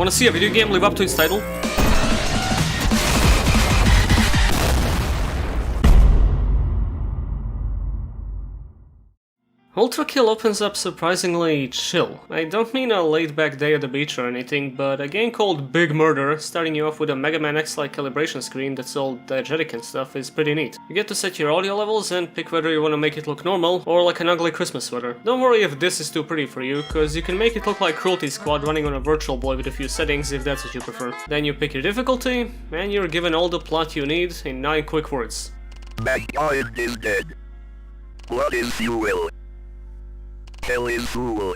Wanna see a video game live up to its title? ULTRAKILL opens up surprisingly chill. I don't mean a laid-back day at the beach or anything, but a game called Big Murder, starting you off with a Mega Man X-like calibration screen that's all diegetic and stuff, is pretty neat. You get to set your audio levels and pick whether you want to make it look normal or like an ugly Christmas sweater. Don't worry if this is too pretty for you, cause you can make it look like Cruelty Squad running on a Virtual Boy with a few settings if that's what you prefer. Then you pick your difficulty, and you're given all the plot you need in 9 quick words. Mankind is dead. Blood is fuel. Hell is fool.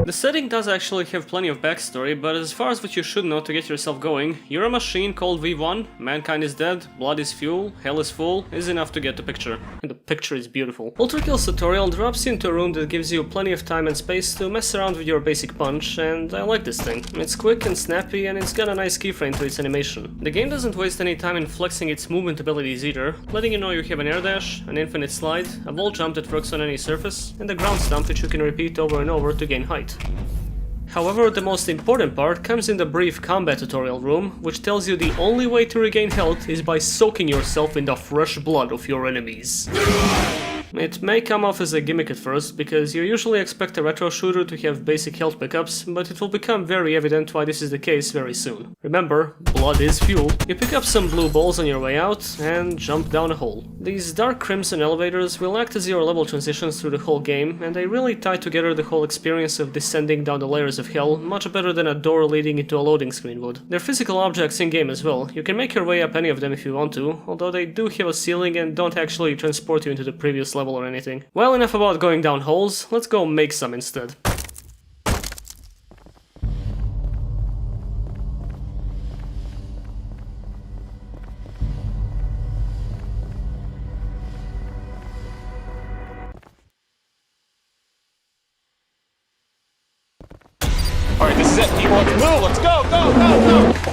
The setting does actually have plenty of backstory, but as far as what you should know to get yourself going, you're a machine called V1, mankind is dead, blood is fuel, hell is full, is enough to get the picture. And the picture is beautiful. ULTRAKILL's tutorial drops you into a room that gives you plenty of time and space to mess around with your basic punch, and I like this thing. It's quick and snappy, and it's got a nice keyframe to its animation. The game doesn't waste any time in flexing its movement abilities either, letting you know you have an air dash, an infinite slide, a wall jump that works on any surface, and a ground stomp which you can repeat over and over to gain height. However, the most important part comes in the brief combat tutorial room, which tells you the only way to regain health is by soaking yourself in the fresh blood of your enemies. It may come off as a gimmick at first, because you usually expect a retro shooter to have basic health pickups, but it will become very evident why this is the case very soon. Remember, blood is fuel. You pick up some blue balls on your way out, and jump down a hole. These dark crimson elevators will act as your level transitions through the whole game, and they really tie together the whole experience of descending down the layers of hell much better than a door leading into a loading screen would. They're physical objects in-game as well. You can make your way up any of them if you want to, although they do have a ceiling and don't actually transport you into the previous level or anything. Well, enough about going down holes, let's go make some instead. Alright, this is it, people, let's move, let's go, go, go, go!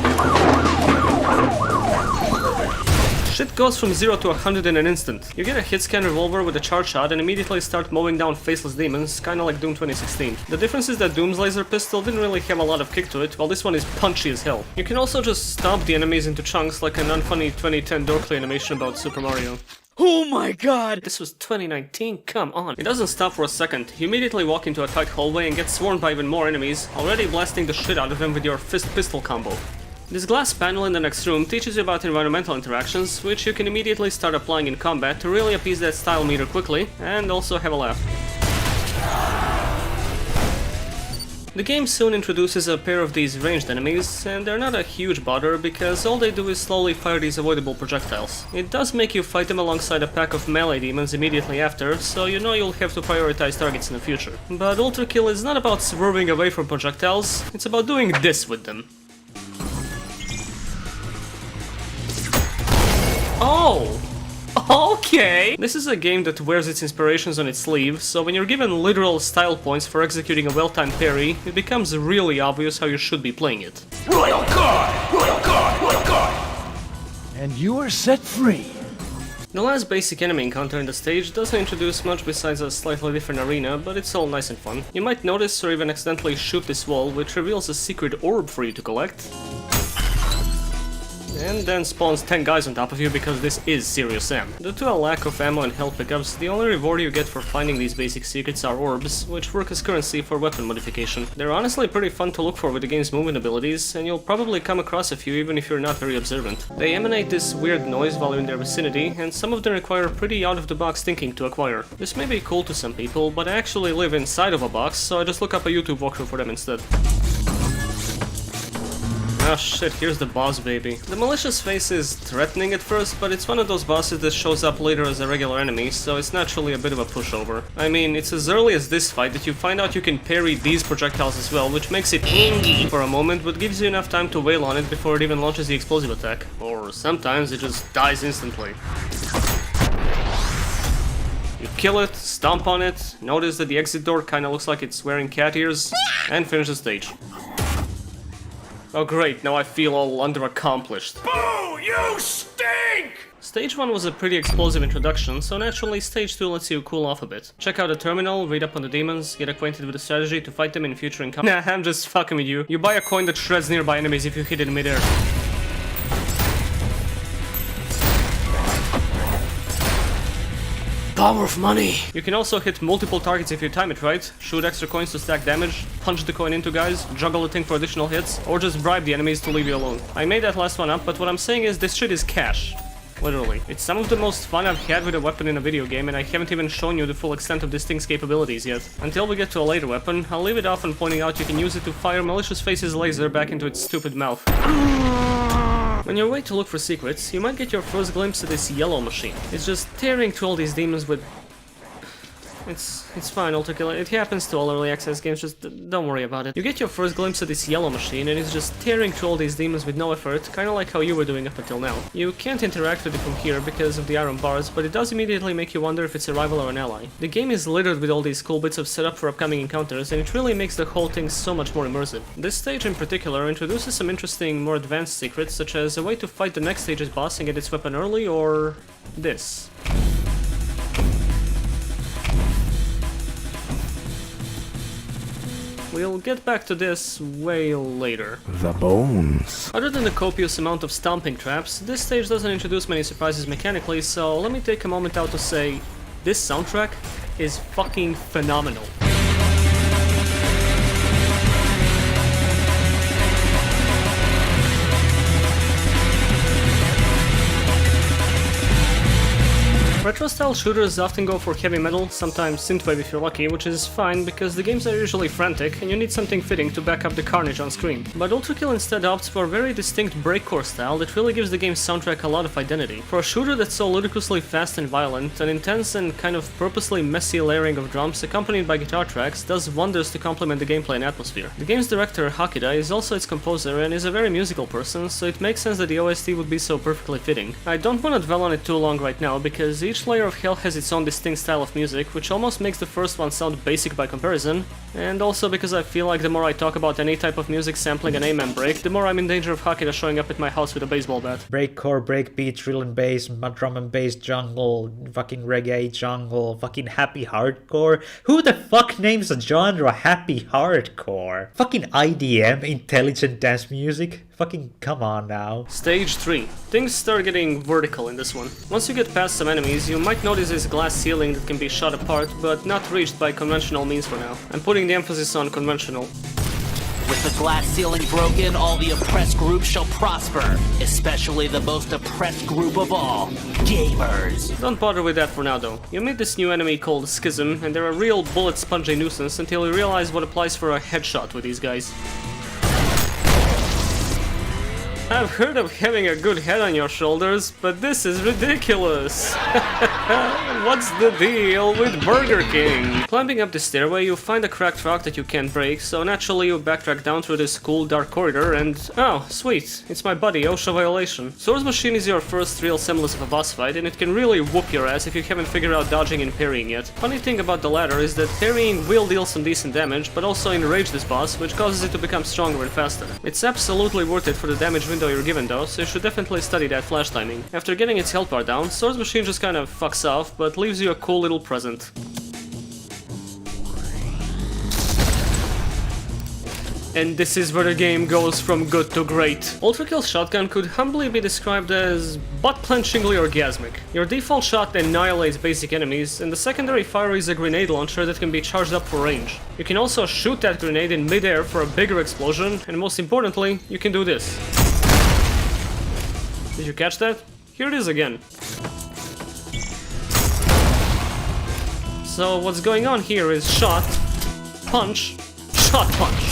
Shit goes from 0 to 100 in an instant. You get a hit scan revolver with a charge shot and immediately start mowing down faceless demons, kinda like Doom 2016. The difference is that Doom's laser pistol didn't really have a lot of kick to it, while this one is punchy as hell. You can also just stomp the enemies into chunks like an unfunny 2010 Dorkly animation about Super Mario. Oh my god! This was 2019, come on. It doesn't stop for a second. You immediately walk into a tight hallway and get swarmed by even more enemies, already blasting the shit out of them with your fist pistol combo. This glass panel in the next room teaches you about environmental interactions, which you can immediately start applying in combat to really appease that style meter quickly, and also have a laugh. The game soon introduces a pair of these ranged enemies, and they're not a huge bother because all they do is slowly fire these avoidable projectiles. It does make you fight them alongside a pack of melee demons immediately after, so you know you'll have to prioritize targets in the future. But ULTRAKILL is not about swerving away from projectiles, it's about doing this with them. Oh! Okay! This is a game that wears its inspirations on its sleeve, so when you're given literal style points for executing a well-timed parry, it becomes really obvious how you should be playing it. Royal Guard! Royal Guard! Royal Guard! And you are set free. The last basic enemy encounter in the stage doesn't introduce much besides a slightly different arena, but it's all nice and fun. You might notice or even accidentally shoot this wall, which reveals a secret orb for you to collect. And then spawns 10 guys on top of you because this is Serious Sam. Due to a lack of ammo and health pickups, the only reward you get for finding these basic secrets are orbs, which work as currency for weapon modification. They're honestly pretty fun to look for with the game's movement abilities, and you'll probably come across a few even if you're not very observant. They emanate this weird noise while you're in their vicinity, and some of them require pretty out-of-the-box thinking to acquire. This may be cool to some people, but I actually live inside of a box, so I just look up a YouTube walkthrough for them instead. Ah shit, here's the boss baby. The malicious face is threatening at first, but it's one of those bosses that shows up later as a regular enemy, so it's naturally a bit of a pushover. I mean, it's as early as this fight that you find out you can parry these projectiles as well, which makes it handy for a moment, but gives you enough time to wail on it before it even launches the explosive attack. Or sometimes it just dies instantly. You kill it, stomp on it, notice that the exit door kinda looks like it's wearing cat ears, and finish the stage. Oh great, now I feel all under-accomplished. Boo! You stink! Stage 1 was a pretty explosive introduction, so naturally Stage 2 lets you cool off a bit. Check out the terminal, read up on the demons, get acquainted with the strategy to fight them in future encounters. Nah, I'm just fucking with you. You buy a coin that shreds nearby enemies if you hit it in midair. Power of money! You can also hit multiple targets if you time it right, shoot extra coins to stack damage, punch the coin into guys, juggle the thing for additional hits, or just bribe the enemies to leave you alone. I made that last one up, but what I'm saying is this shit is cash. Literally. It's some of the most fun I've had with a weapon in a video game, and I haven't even shown you the full extent of this thing's capabilities yet. Until we get to a later weapon, I'll leave it off and pointing out you can use it to fire Malicious Face's laser back into its stupid mouth. On your way to look for secrets, you might get your first glimpse of this yellow machine. It's just tearing through all these demons with... It's fine, ULTRAKILL. It happens to all early access games, just don't worry about it. You get your first glimpse of this yellow machine, and it's just tearing through all these demons with no effort, kinda like how you were doing up until now. You can't interact with it from here because of the iron bars, but it does immediately make you wonder if it's a rival or an ally. The game is littered with all these cool bits of setup for upcoming encounters, and it really makes the whole thing so much more immersive. This stage in particular introduces some interesting, more advanced secrets, such as a way to fight the next stage's boss and get its weapon early, or... this. We'll get back to this way later. The bones. Other than the copious amount of stomping traps, this stage doesn't introduce many surprises mechanically, so let me take a moment out to say, this soundtrack is fucking phenomenal. Retro-style shooters often go for heavy metal, sometimes synthwave if you're lucky, which is fine because the games are usually frantic and you need something fitting to back up the carnage on screen. But ULTRAKILL instead opts for a very distinct breakcore style that really gives the game's soundtrack a lot of identity. For a shooter that's so ludicrously fast and violent, an intense and kind of purposely messy layering of drums accompanied by guitar tracks does wonders to complement the gameplay and atmosphere. The game's director, Hakida, is also its composer and is a very musical person, so it makes sense that the OST would be so perfectly fitting. I don't want to dwell on it too long right now because each layer of hell has its own distinct style of music, which almost makes the first one sound basic by comparison, and also because I feel like the more I talk about any type of music sampling an amen break, the more I'm in danger of Hakida showing up at my house with a baseball bat. Breakcore, breakbeat, drill and bass, drum and bass jungle, fucking reggae jungle, fucking happy hardcore. Who the fuck names a genre happy hardcore? Fucking IDM, intelligent dance music? Fucking come on now. Stage 3. Things start getting vertical in this one. Once you get past some enemies, you might notice this glass ceiling that can be shot apart, but not reached by conventional means for now. I'm putting the emphasis on conventional. With the glass ceiling broken, all the oppressed groups shall prosper, especially the most oppressed group of all, gamers. Don't bother with that for now though. You meet this new enemy called Schism, and they're a real bullet-spongy nuisance until you realize what applies for a headshot with these guys. I've heard of having a good head on your shoulders, but this is ridiculous. What's the deal with Burger King? Climbing up the stairway, you find a cracked rock that you can't break, so naturally you backtrack down through this cool dark corridor and... oh, sweet, it's my buddy, OSHA violation. Swords Machine is your first real semblance of a boss fight, and it can really whoop your ass if you haven't figured out dodging and parrying yet. Funny thing about the latter is that parrying will deal some decent damage, but also enrage this boss, which causes it to become stronger and faster. It's absolutely worth it for the damage window you're given though, so you should definitely study that flash timing. After getting its health bar down, Swords Machine just kind of fucks off, but leaves you a cool little present. And this is where the game goes from good to great. ULTRAKILL's shotgun could humbly be described as butt-clenchingly orgasmic. Your default shot annihilates basic enemies, and the secondary fire is a grenade launcher that can be charged up for range. You can also shoot that grenade in mid-air for a bigger explosion, and most importantly, you can do this. Did you catch that? Here it is again. So what's going on here is shot, punch, shot, punch.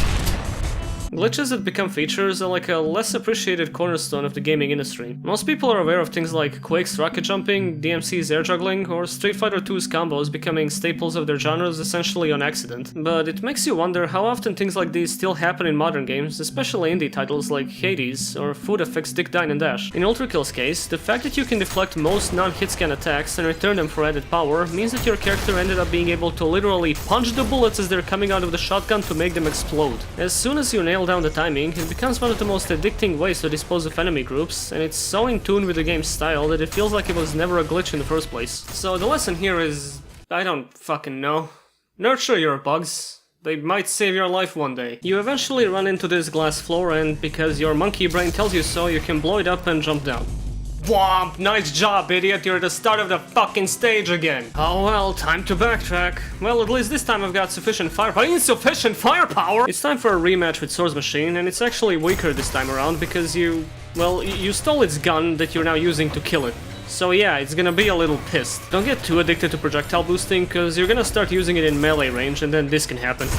Glitches that become features are like a less appreciated cornerstone of the gaming industry. Most people are aware of things like Quake's rocket jumping, DMC's air juggling, or Street Fighter 2's combos becoming staples of their genres essentially on accident. But it makes you wonder how often things like these still happen in modern games, especially indie titles like Hades or Food Effects Dick Dine and Dash. In ULTRAKILL's case, the fact that you can deflect most non-hit scan attacks and return them for added power means that your character ended up being able to literally punch the bullets as they're coming out of the shotgun to make them explode. As soon as you nail nail down the timing, it becomes one of the most addicting ways to dispose of enemy groups, and it's so in tune with the game's style that it feels like it was never a glitch in the first place. So the lesson here is... I don't fucking know. Nurture your bugs. They might save your life one day. You eventually run into this glass floor, and because your monkey brain tells you so, you can blow it up and jump down. Womp! Nice job, idiot! You're at the start of the fucking stage again! Oh well, time to backtrack. Well, at least this time I've got sufficient firepower. Insufficient firepower! It's time for a rematch with Swords Machine, and it's actually weaker this time around because you... well, you stole its gun that you're now using to kill it. So yeah, it's gonna be a little pissed. Don't get too addicted to projectile boosting, cause you're gonna start using it in melee range, and then this can happen.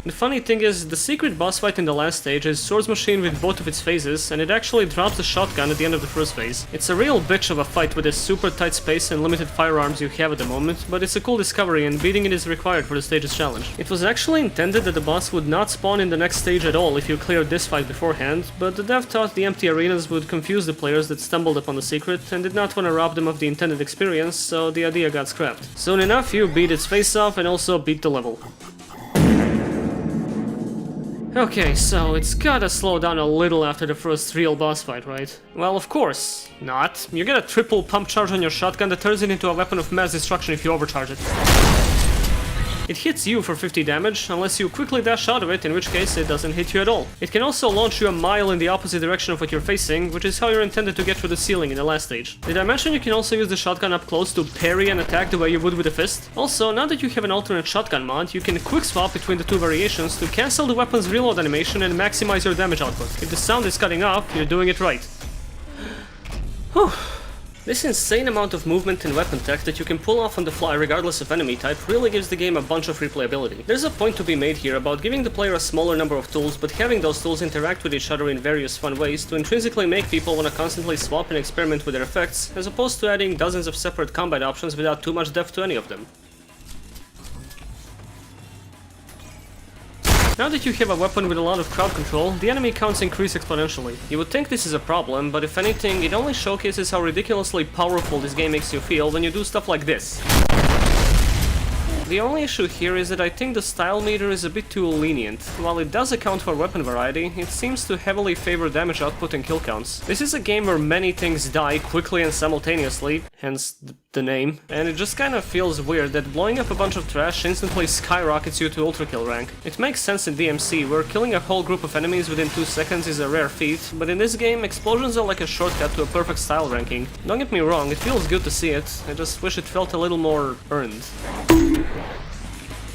The funny thing is, the secret boss fight in the last stage is Swords Machine with both of its phases, and it actually drops the shotgun at the end of the first phase. It's a real bitch of a fight with the super tight space and limited firearms you have at the moment, but it's a cool discovery and beating it is required for the stage's challenge. It was actually intended that the boss would not spawn in the next stage at all if you cleared this fight beforehand, but the dev thought the empty arenas would confuse the players that stumbled upon the secret and did not want to rob them of the intended experience, so the idea got scrapped. Soon enough, you beat its face off and also beat the level. Okay, so it's gotta slow down a little after the first real boss fight, right? Well, of course not. You get a triple pump charge on your shotgun that turns it into a weapon of mass destruction if you overcharge it. It hits you for 50 damage, unless you quickly dash out of it, in which case it doesn't hit you at all. It can also launch you a mile in the opposite direction of what you're facing, which is how you're intended to get through the ceiling in the last stage. Did I mention you can also use the shotgun up close to parry and attack the way you would with a fist? Also, now that you have an alternate shotgun mod, you can quick swap between the two variations to cancel the weapon's reload animation and maximize your damage output. If the sound is cutting off, you're doing it right. Whew. This insane amount of movement and weapon tech that you can pull off on the fly regardless of enemy type really gives the game a bunch of replayability. There's a point to be made here about giving the player a smaller number of tools, but having those tools interact with each other in various fun ways to intrinsically make people want to constantly swap and experiment with their effects, as opposed to adding dozens of separate combat options without too much depth to any of them. Now that you have a weapon with a lot of crowd control, the enemy counts increase exponentially. You would think this is a problem, but if anything, it only showcases how ridiculously powerful this game makes you feel when you do stuff like this. The only issue here is that I think the style meter is a bit too lenient. While it does account for weapon variety, it seems to heavily favor damage output and kill counts. This is a game where many things die quickly and simultaneously, hence the name, and it just kind of feels weird that blowing up a bunch of trash instantly skyrockets you to ULTRAKILL rank. It makes sense in DMC, where killing a whole group of enemies within 2 seconds is a rare feat, but in this game, explosions are like a shortcut to a perfect style ranking. Don't get me wrong, it feels good to see it, I just wish it felt a little more earned.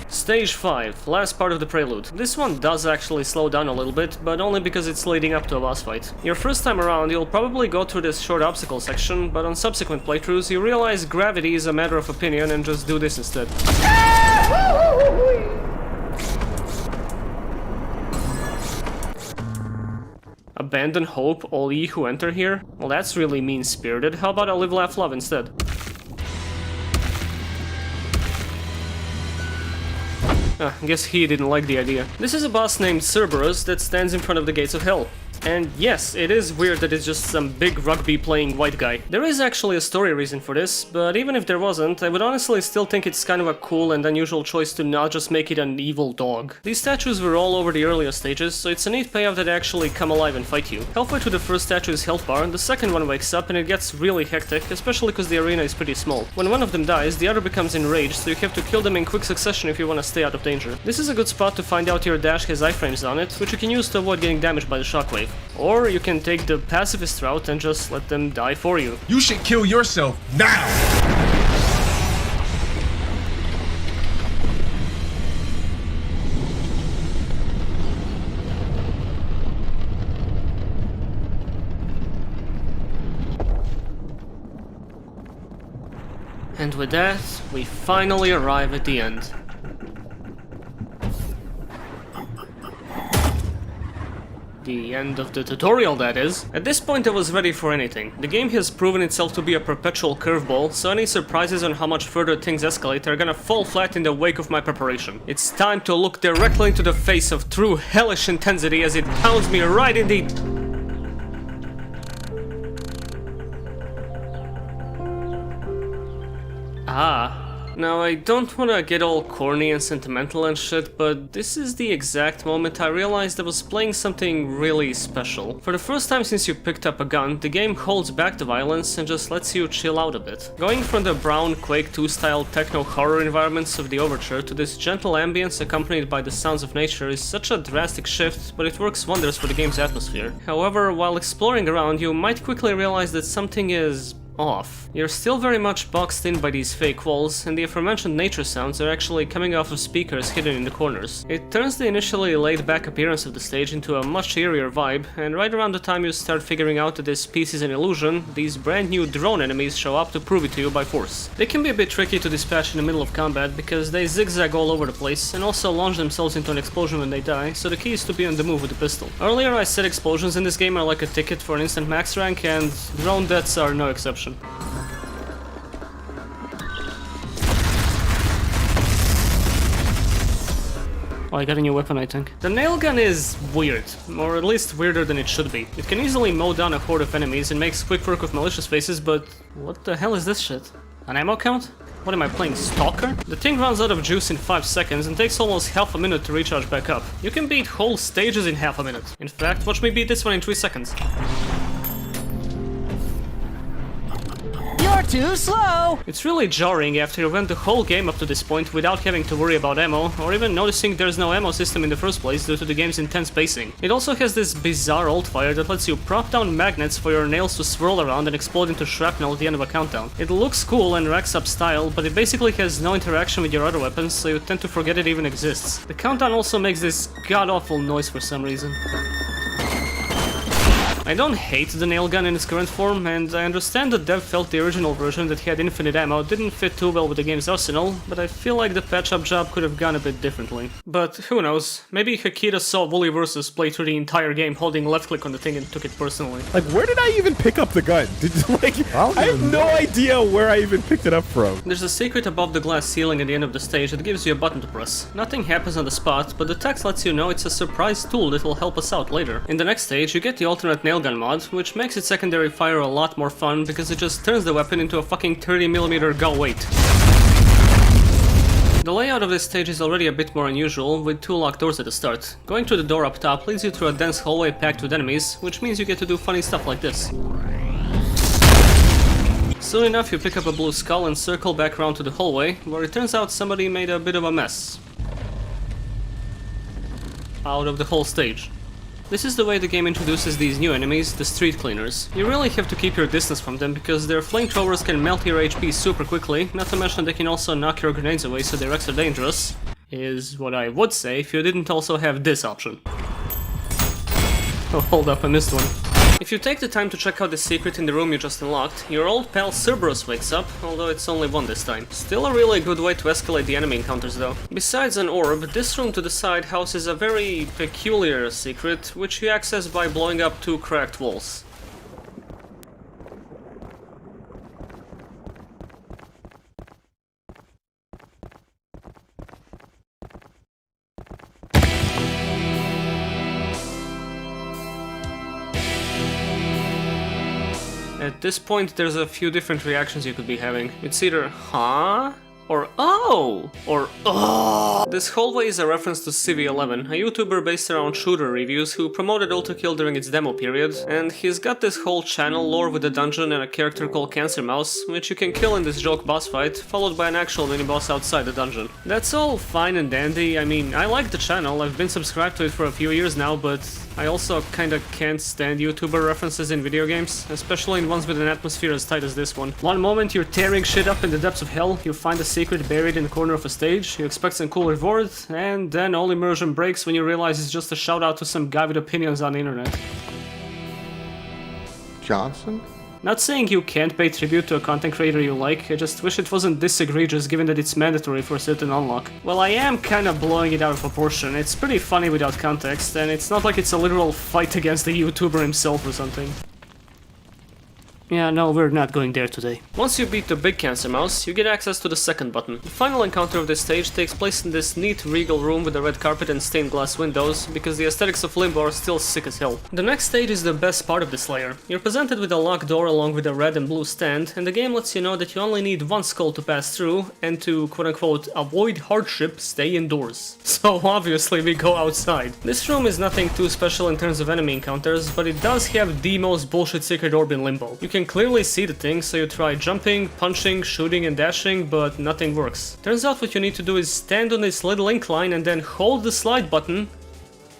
Stage 5, last part of the prelude. This one does actually slow down a little bit, but only because it's leading up to a boss fight. Your first time around, you'll probably go through this short obstacle section, but on subsequent playthroughs, you realize gravity is a matter of opinion and just do this instead. Abandon hope, all ye who enter here? Well, that's really mean-spirited. How about a live, laugh, love instead? I guess he didn't like the idea. This is a boss named Cerberus that stands in front of the gates of hell. And yes, it is weird that it's just some big rugby-playing white guy. There is actually a story reason for this, but even if there wasn't, I would honestly still think it's kind of a cool and unusual choice to not just make it an evil dog. These statues were all over the earlier stages, so it's a neat payoff that they actually come alive and fight you. Halfway through the first statue's health bar, the second one wakes up and it gets really hectic, especially because the arena is pretty small. When one of them dies, the other becomes enraged, so you have to kill them in quick succession if you want to stay out of danger. This is a good spot to find out your dash has iframes on it, which you can use to avoid getting damaged by the shockwave. Or you can take the pacifist route and just let them die for you. You should kill yourself now! And with that, we finally arrive at the end. The end of the tutorial, that is. At this point I was ready for anything. The game has proven itself to be a perpetual curveball, so any surprises on how much further things escalate are gonna fall flat in the wake of my preparation. It's time to look directly into the face of true hellish intensity as it pounds me right in the... Ah, Now, I don't wanna get all corny and sentimental and shit, but this is the exact moment I realized I was playing something really special. For the first time since you picked up a gun, the game holds back the violence and just lets you chill out a bit. Going from the brown Quake 2 style techno horror environments of the Overture to this gentle ambience accompanied by the sounds of nature is such a drastic shift, but it works wonders for the game's atmosphere. However, while exploring around, you might quickly realize that something is off. You're still very much boxed in by these fake walls, and the aforementioned nature sounds are actually coming off of speakers hidden in the corners. It turns the initially laid-back appearance of the stage into a much eerier vibe, and right around the time you start figuring out that this piece is an illusion, these brand new drone enemies show up to prove it to you by force. They can be a bit tricky to dispatch in the middle of combat because they zigzag all over the place and also launch themselves into an explosion when they die, so the key is to be on the move with the pistol. Earlier I said explosions in this game are like a ticket for an instant max rank, and drone deaths are no exception. Oh, I got a new weapon, I think. The nail gun is weird, or at least weirder than it should be. It can easily mow down a horde of enemies and makes quick work of malicious faces, but what the hell is this shit? An ammo count? What am I playing, Stalker? The thing runs out of juice in 5 seconds and takes almost half a minute to recharge back up. You can beat whole stages in half a minute. In fact, watch me beat this one in 3 seconds. You're too slow! It's really jarring after you went the whole game up to this point without having to worry about ammo, or even noticing there's no ammo system in the first place due to the game's intense pacing. It also has this bizarre alt-fire that lets you prop down magnets for your nails to swirl around and explode into shrapnel at the end of a countdown. It looks cool and racks up style, but it basically has no interaction with your other weapons, so you tend to forget it even exists. The countdown also makes this god-awful noise for some reason. I don't hate the nail gun in its current form, and I understand that dev felt the original version that had infinite ammo didn't fit too well with the game's arsenal, but I feel like the patch-up job could have gone a bit differently. But who knows, maybe Hakita saw Wooly vs. play through the entire game holding left-click on the thing and took it personally. Like, where did I even pick up the gun? I have no idea where I even picked it up from. There's a secret above the glass ceiling at the end of the stage that gives you a button to press. Nothing happens on the spot, but the text lets you know it's a surprise tool that will help us out later. In the next stage, you get the alternate nail gun mod, which makes its secondary fire a lot more fun because it just turns the weapon into a fucking 30mm gun weight. The layout of this stage is already a bit more unusual, with 2 locked doors at the start. Going through the door up top leads you through a dense hallway packed with enemies, which means you get to do funny stuff like this. Soon enough you pick up a blue skull and circle back around to the hallway, where it turns out somebody made a bit of a mess out of the whole stage. This is the way the game introduces these new enemies, the street cleaners. You really have to keep your distance from them because their flamethrowers can melt your HP super quickly, not to mention they can also knock your grenades away, so they're extra dangerous. Is what I would say if you didn't also have this option. Oh, hold up, I missed one. If you take the time to check out the secret in the room you just unlocked, your old pal Cerberus wakes up, although it's only one this time. Still a really good way to escalate the enemy encounters though. Besides an orb, this room to the side houses a very peculiar secret, which you access by blowing up 2 cracked walls. At this point, there's a few different reactions you could be having. It's either, huh? Or oh! Or oh! This hallway is a reference to CV11, a YouTuber based around shooter reviews who promoted ULTRAKILL during its demo period, and he's got this whole channel lore with a dungeon and a character called Cancer Mouse, which you can kill in this joke boss fight, followed by an actual mini-boss outside the dungeon. That's all fine and dandy. I mean, I like the channel, I've been subscribed to it for a few years now, but I also kinda can't stand YouTuber references in video games, especially in ones with an atmosphere as tight as this one. One moment you're tearing shit up in the depths of hell, you find a secret buried in the corner of a stage, you expect some cool reward, and then all immersion breaks when you realize it's just a shout out to some guy with opinions on the internet. Johnson? Not saying you can't pay tribute to a content creator you like, I just wish it wasn't this egregious given that it's mandatory for a certain unlock. Well, I am kinda blowing it out of proportion, it's pretty funny without context, and it's not like it's a literal fight against the YouTuber himself or something. Yeah, no, we're not going there today. Once you beat the big cancer mouse, you get access to the second button. The final encounter of this stage takes place in this neat regal room with a red carpet and stained glass windows, because the aesthetics of Limbo are still sick as hell. The next stage is the best part of this layer. You're presented with a locked door along with a red and blue stand, and the game lets you know that you only need one skull to pass through, and to quote-unquote avoid hardship, stay indoors. So obviously we go outside. This room is nothing too special in terms of enemy encounters, but it does have the most bullshit secret orb in Limbo. You can clearly see the thing, so you try jumping, punching, shooting and dashing, but nothing works. Turns out what you need to do is stand on this little incline and then hold the slide button.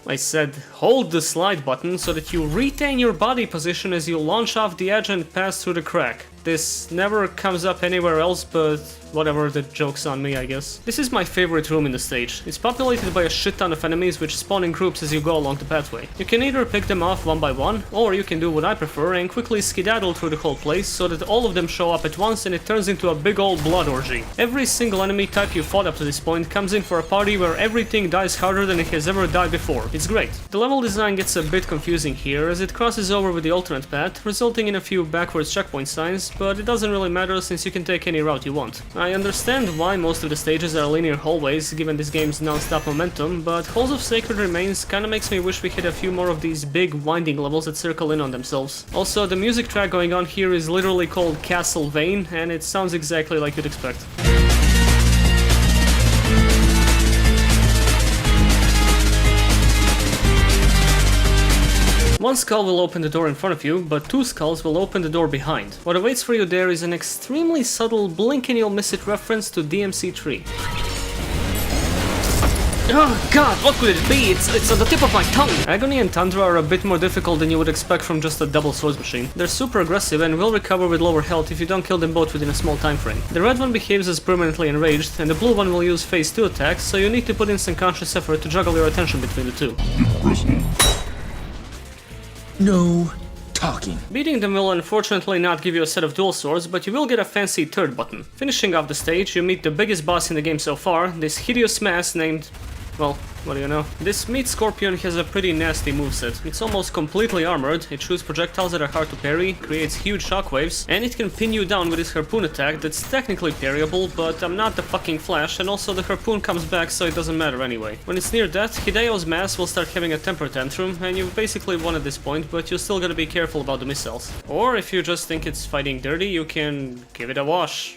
I said hold the slide button so that you retain your body position as you launch off the edge and pass through the crack. This never comes up anywhere else, but whatever, the joke's on me, I guess. This is my favorite room in the stage. It's populated by a shit ton of enemies which spawn in groups as you go along the pathway. You can either pick them off one by one, or you can do what I prefer and quickly skedaddle through the whole place so that all of them show up at once and it turns into a big old blood orgy. Every single enemy type you fought up to this point comes in for a party where everything dies harder than it has ever died before. It's great. The level design gets a bit confusing here as it crosses over with the alternate path, resulting in a few backwards checkpoint signs, but it doesn't really matter since you can take any route you want. I understand why most of the stages are linear hallways given this game's non-stop momentum, but Halls of Sacred Remains kinda makes me wish we had a few more of these big winding levels that circle in on themselves. Also, the music track going on here is literally called Castle Vane, and it sounds exactly like you'd expect. One skull will open the door in front of you, but two skulls will open the door behind. What awaits for you there is an extremely subtle blink and you'll miss it reference to DMC3. Oh god, what could it be? It's on the tip of my tongue! Agony and Tundra are a bit more difficult than you would expect from just a double swords machine. They're super aggressive and will recover with lower health if you don't kill them both within a small time frame. The red one behaves as permanently enraged, and the blue one will use phase 2 attacks, so you need to put in some conscious effort to juggle your attention between the two. No talking. Beating them will unfortunately not give you a set of dual swords, but you will get a fancy third button. Finishing off the stage, you meet the biggest boss in the game so far, this hideous mass named... well, what do you know? This meat scorpion has a pretty nasty moveset. It's almost completely armored, it shoots projectiles that are hard to parry, creates huge shockwaves, and it can pin you down with its harpoon attack that's technically parryable, but I'm not the fucking Flash, and also the harpoon comes back so it doesn't matter anyway. When it's near death, Hideo's mass will start having a temper tantrum, and you've basically won at this point, but you still gotta be careful about the missiles. Or if you just think it's fighting dirty, you can give it a wash.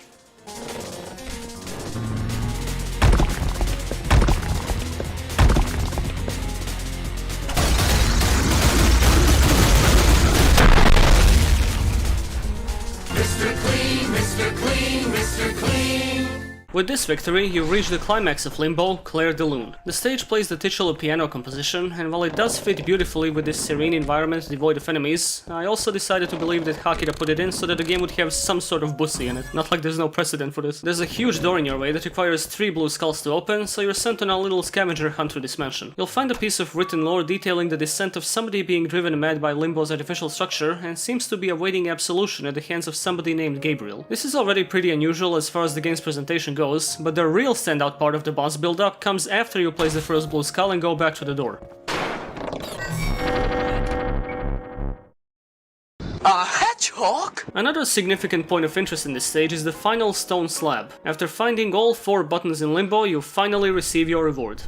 With this victory, you reach the climax of Limbo, Claire de Lune. The stage plays the titular piano composition, and while it does fit beautifully with this serene environment devoid of enemies, I also decided to believe that Hakira put it in so that the game would have some sort of bussy in it. Not like there's no precedent for this. There's a huge door in your way that requires 3 blue skulls to open, so you're sent on a little scavenger hunt through this mansion. You'll find a piece of written lore detailing the descent of somebody being driven mad by Limbo's artificial structure, and seems to be awaiting absolution at the hands of somebody named Gabriel. This is already pretty unusual as far as the game's presentation goes, but the real standout part of the boss build-up comes after you place the first blue skull and go back to the door. A hedgehog? Another significant point of interest in this stage is the final stone slab. After finding all 4 buttons in Limbo, you finally receive your reward.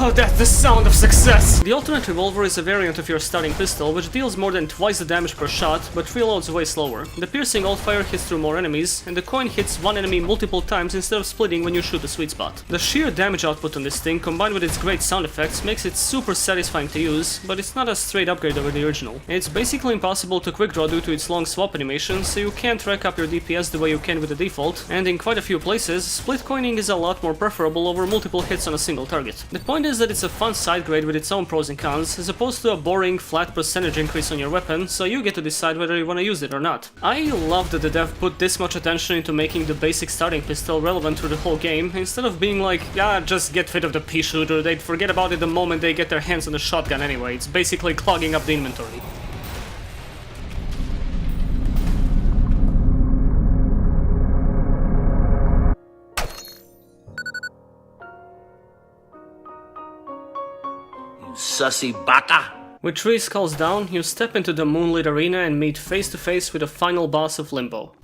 Oh, that's the sound of success! The alternate revolver is a variant of your starting pistol, which deals more than twice the damage per shot, but reloads way slower. The piercing alt-fire hits through more enemies, and the coin hits one enemy multiple times instead of splitting when you shoot the sweet spot. The sheer damage output on this thing, combined with its great sound effects, makes it super satisfying to use, but it's not a straight upgrade over the original. It's basically impossible to quick draw due to its long swap animation, so you can't rack up your DPS the way you can with the default, and in quite a few places, split coining is a lot more preferable over multiple hits on a single target. The point is that it's a fun side grade with its own pros and cons, as opposed to a boring flat percentage increase on your weapon, so you get to decide whether you want to use it or not. I love that the dev put this much attention into making the basic starting pistol relevant through the whole game, instead of being like, yeah, just get rid of the pea shooter, they'd forget about it the moment they get their hands on the shotgun anyway. It's basically clogging up the inventory. sussy baka. With 3 skulls down, you step into the moonlit arena and meet face to face with the final boss of Limbo.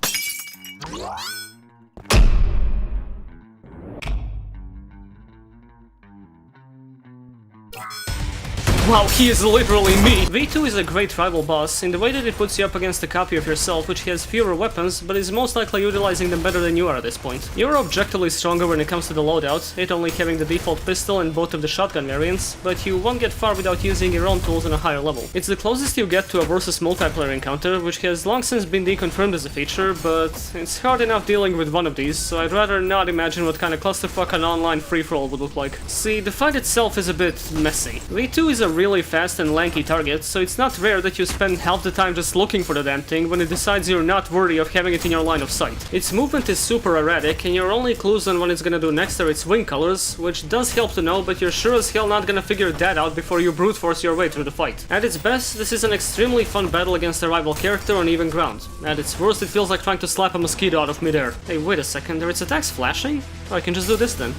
Wow, he is literally me! V2 is a great rival boss in the way that it puts you up against a copy of yourself which has fewer weapons, but is most likely utilizing them better than you are at this point. You're objectively stronger when it comes to the loadout, it only having the default pistol and both of the shotgun variants, but you won't get far without using your own tools on a higher level. It's the closest you get to a versus multiplayer encounter, which has long since been deconfirmed as a feature, but it's hard enough dealing with one of these, so I'd rather not imagine what kind of clusterfuck an online free-for-all would look like. See, the fight itself is a bit messy. V2 is a really fast and lanky target, so it's not rare that you spend half the time just looking for the damn thing when it decides you're not worthy of having it in your line of sight. Its movement is super erratic, and your only clues on what it's gonna do next are its wing colors, which does help to know, but you're sure as hell not gonna figure that out before you brute force your way through the fight. At its best, this is an extremely fun battle against a rival character on even ground. At its worst, it feels like trying to slap a mosquito out of midair. Hey, wait a second, are its attacks flashing? Oh, I can just do this then.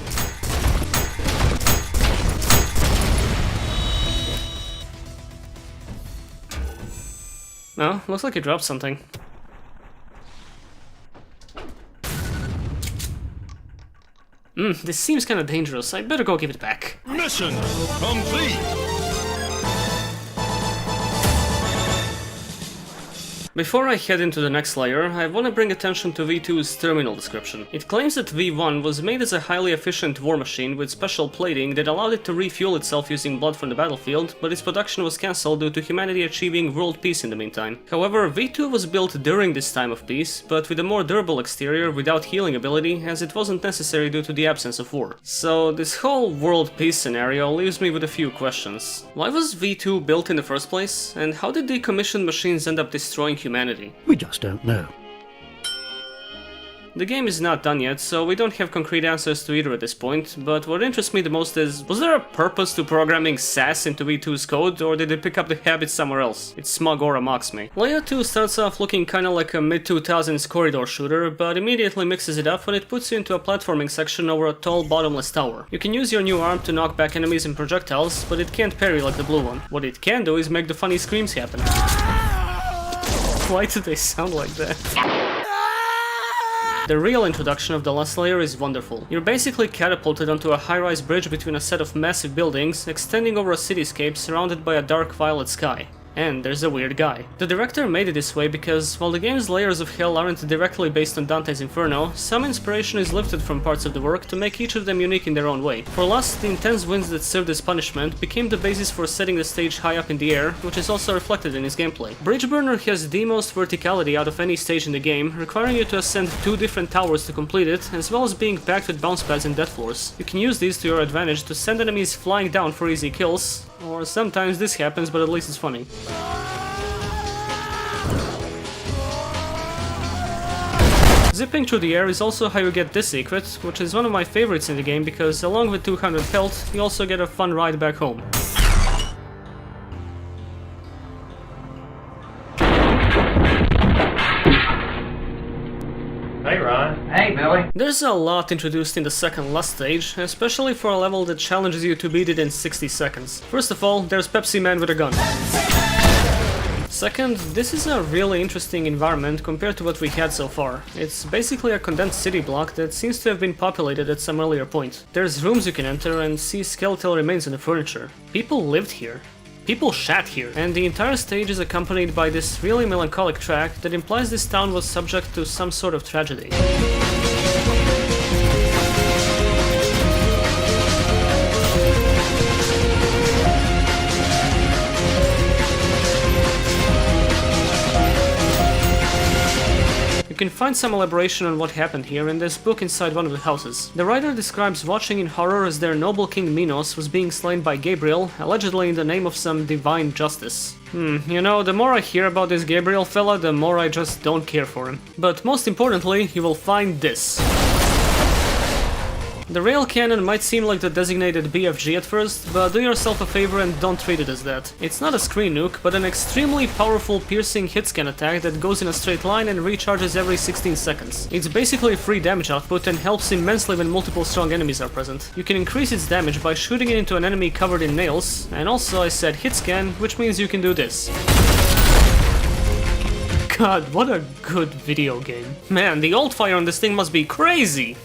No, looks like he dropped something. This seems kinda dangerous. I better go give it back. Mission complete! Before I head into the next layer, I want to bring attention to V2's terminal description. It claims that V1 was made as a highly efficient war machine with special plating that allowed it to refuel itself using blood from the battlefield, but its production was cancelled due to humanity achieving world peace in the meantime. However, V2 was built during this time of peace, but with a more durable exterior without healing ability, as it wasn't necessary due to the absence of war. So this whole world peace scenario leaves me with a few questions. Why was V2 built in the first place, and how did decommissioned machines end up destroying humanity? We just don't know. The game is not done yet, so we don't have concrete answers to either at this point, but what interests me the most is, was there a purpose to programming SAS into V2's code, or did it pick up the habit somewhere else? Its smug aura mocks me. Layer 2 starts off looking kinda like a mid-2000s corridor shooter, but immediately mixes it up when it puts you into a platforming section over a tall bottomless tower. You can use your new arm to knock back enemies and projectiles, but it can't parry like the blue one. What it can do is make the funny screams happen. Why do they sound like that? The real introduction of the last layer is wonderful. You're basically catapulted onto a high-rise bridge between a set of massive buildings, extending over a cityscape surrounded by a dark violet sky. And there's a weird guy. The director made it this way because, while the game's layers of hell aren't directly based on Dante's Inferno, some inspiration is lifted from parts of the work to make each of them unique in their own way. For Lust, the intense winds that served as punishment became the basis for setting the stage high up in the air, which is also reflected in its gameplay. Bridgeburner has the most verticality out of any stage in the game, requiring you to ascend 2 different towers to complete it, as well as being packed with bounce pads and death floors. You can use these to your advantage to send enemies flying down for easy kills, or sometimes this happens, but at least it's funny. Zipping through the air is also how you get this secret, which is one of my favorites in the game because along with 200 health, you also get a fun ride back home. Hey Ron. Hey Billy. There's a lot introduced in the second Lust stage, especially for a level that challenges you to beat it in 60 seconds. First of all, there's Pepsi Man with a gun. Second, this is a really interesting environment compared to what we had so far. It's basically a condensed city block that seems to have been populated at some earlier point. There's rooms you can enter and see skeletal remains in the furniture. People lived here. People shat here, and the entire stage is accompanied by this really melancholic track that implies this town was subject to some sort of tragedy. You can find some elaboration on what happened here in this book inside one of the houses. The writer describes watching in horror as their noble king Minos was being slain by Gabriel, allegedly in the name of some divine justice. You know, the more I hear about this Gabriel fella, the more I just don't care for him. But most importantly, you will find this. The rail cannon might seem like the designated BFG at first, but do yourself a favor and don't treat it as that. It's not a screen nuke, but an extremely powerful piercing hit scan attack that goes in a straight line and recharges every 16 seconds. It's basically free damage output and helps immensely when multiple strong enemies are present. You can increase its damage by shooting it into an enemy covered in nails, and also I said hit scan, which means you can do this. God, what a good video game. Man, the ult fire on this thing must be crazy!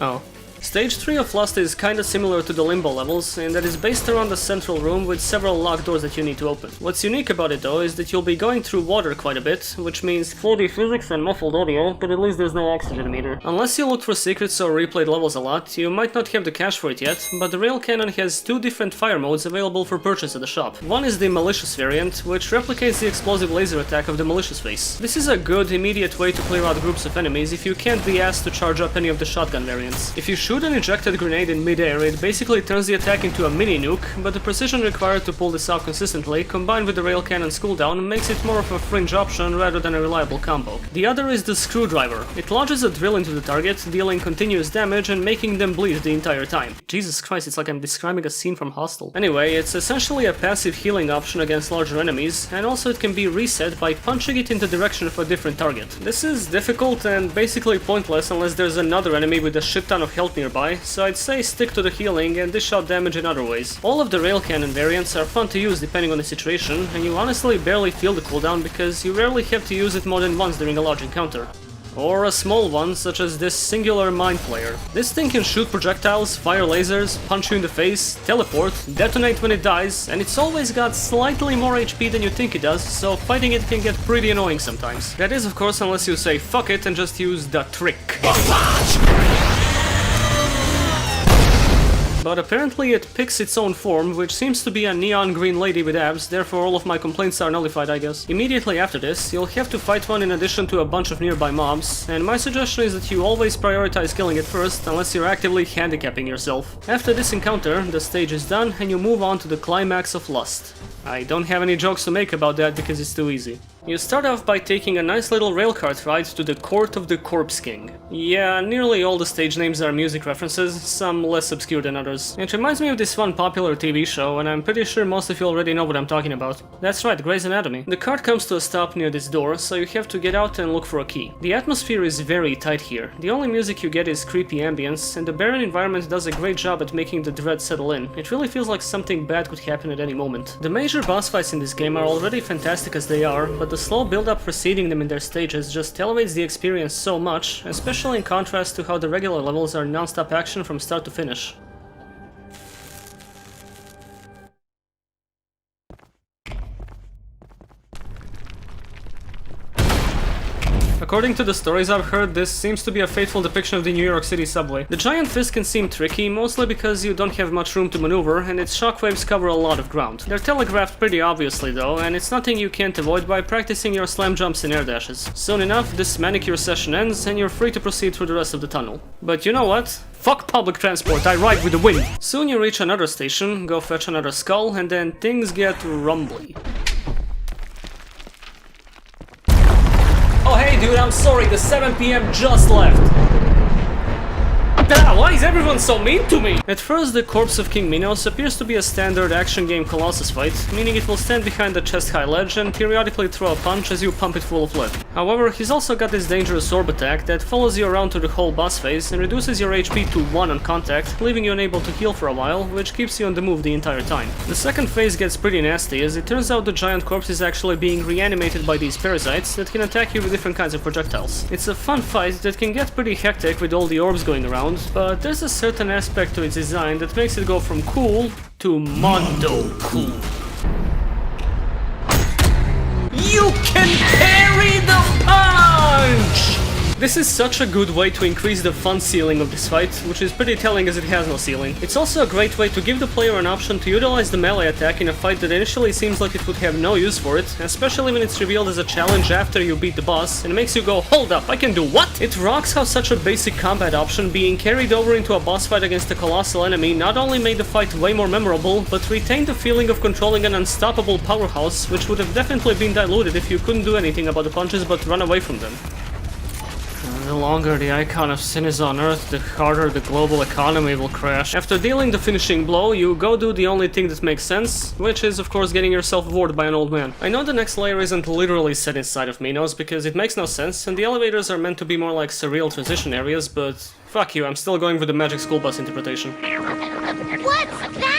Oh. Stage 3 of Lust is kinda similar to the Limbo levels, in that it's based around a central room with several locked doors that you need to open. What's unique about it though is that you'll be going through water quite a bit, which means 4D physics and muffled audio, but at least there's no oxygen meter. Unless you look for secrets or replayed levels a lot, you might not have the cash for it yet, but the rail cannon has 2 different fire modes available for purchase at the shop. One is the malicious variant, which replicates the explosive laser attack of the malicious phase. This is a good, immediate way to clear out groups of enemies if you can't be asked to charge up any of the shotgun variants. If you shoot an ejected grenade in mid-air, it basically turns the attack into a mini nuke, but the precision required to pull this out consistently, combined with the rail cannon's cooldown, makes it more of a fringe option rather than a reliable combo. The other is the screwdriver. It lodges a drill into the target, dealing continuous damage and making them bleed the entire time. Jesus Christ, it's like I'm describing a scene from Hostel. Anyway, it's essentially a passive healing option against larger enemies, and also it can be reset by punching it in the direction of a different target. This is difficult and basically pointless unless there's another enemy with a shit ton of health nearby, so I'd say stick to the healing and dish out damage in other ways. All of the rail cannon variants are fun to use depending on the situation, and you honestly barely feel the cooldown because you rarely have to use it more than once during a large encounter. Or a small one, such as this singular mind flayer. This thing can shoot projectiles, fire lasers, punch you in the face, teleport, detonate when it dies, and it's always got slightly more HP than you think it does, so fighting it can get pretty annoying sometimes. That is, of course, unless you say fuck it and just use the trick. But apparently it picks its own form, which seems to be a neon green lady with abs, therefore all of my complaints are nullified, I guess. Immediately after this, you'll have to fight one in addition to a bunch of nearby mobs, and my suggestion is that you always prioritize killing it first, unless you're actively handicapping yourself. After this encounter, the stage is done, and you move on to the climax of Lust. I don't have any jokes to make about that because it's too easy. You start off by taking a nice little railcart ride to the Court of the Corpse King. Yeah, nearly all the stage names are music references, some less obscure than others. It reminds me of this one popular TV show, and I'm pretty sure most of you already know what I'm talking about. That's right, Grey's Anatomy. The cart comes to a stop near this door, so you have to get out and look for a key. The atmosphere is very tight here. The only music you get is creepy ambience, and the barren environment does a great job at making the dread settle in. It really feels like something bad could happen at any moment. The major boss fights in this game are already fantastic as they are, but the slow build-up preceding them in their stages just elevates the experience so much, especially in contrast to how the regular levels are non-stop action from start to finish. According to the stories I've heard, this seems to be a faithful depiction of the New York City subway. The giant fist can seem tricky, mostly because you don't have much room to maneuver, and its shockwaves cover a lot of ground. They're telegraphed pretty obviously though, and it's nothing you can't avoid by practicing your slam jumps and air dashes. Soon enough, this manicure session ends, and you're free to proceed through the rest of the tunnel. But you know what? Fuck public transport, I ride with the wind! Soon you reach another station, go fetch another skull, and then things get rumbly. Oh hey dude, I'm sorry, the 7 PM just left. Why is everyone so mean to me? At first, the corpse of King Minos appears to be a standard action game Colossus fight, meaning it will stand behind a chest-high ledge and periodically throw a punch as you pump it full of lead. However, he's also got this dangerous orb attack that follows you around to the whole boss phase and reduces your HP to 1 on contact, leaving you unable to heal for a while, which keeps you on the move the entire time. The second phase gets pretty nasty, as it turns out the giant corpse is actually being reanimated by these parasites that can attack you with different kinds of projectiles. It's a fun fight that can get pretty hectic with all the orbs going around, but there's a certain aspect to its design that makes it go from cool to mondo cool. You can parry the punch! This is such a good way to increase the fun ceiling of this fight, which is pretty telling as it has no ceiling. It's also a great way to give the player an option to utilize the melee attack in a fight that initially seems like it would have no use for it, especially when it's revealed as a challenge after you beat the boss, and makes you go, hold up, I can do what? It rocks how such a basic combat option being carried over into a boss fight against a colossal enemy not only made the fight way more memorable, but retained the feeling of controlling an unstoppable powerhouse, which would have definitely been diluted if you couldn't do anything about the punches but run away from them. The longer the icon of sin is on Earth, the harder the global economy will crash. After dealing the finishing blow, you go do the only thing that makes sense, which is of course getting yourself warded by an old man. I know the next layer isn't literally set inside of Minos, because it makes no sense, and the elevators are meant to be more like surreal transition areas, but fuck you, I'm still going with the Magic School Bus interpretation. What's that?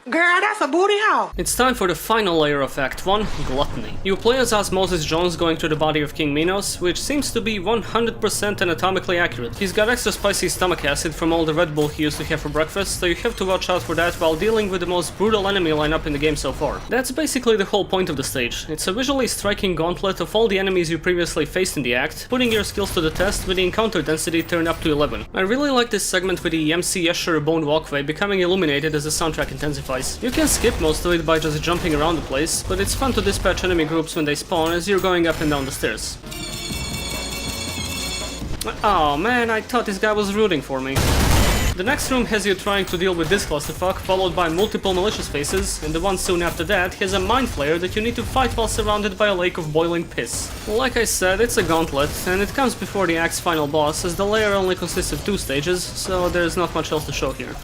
Girl, that's a booty hole. It's time for the final layer of Act 1, Gluttony. You play as Osmosis Jones going through the body of King Minos, which seems to be 100% anatomically accurate. He's got extra spicy stomach acid from all the Red Bull he used to have for breakfast, so you have to watch out for that while dealing with the most brutal enemy lineup in the game so far. That's basically the whole point of the stage. It's a visually striking gauntlet of all the enemies you previously faced in the act, putting your skills to the test with the encounter density turned up to 11. I really like this segment with the MC Escher Bone Walkway becoming illuminated as the soundtrack intensifies. You can skip most of it by just jumping around the place, but it's fun to dispatch enemy groups when they spawn as you're going up and down the stairs. Oh man, I thought this guy was rooting for me. The next room has you trying to deal with this clusterfuck, followed by multiple malicious faces, and the one soon after that has a mind flayer that you need to fight while surrounded by a lake of boiling piss. Like I said, it's a gauntlet, and it comes before the act's final boss, as the layer only consists of 2 stages, so there's not much else to show here.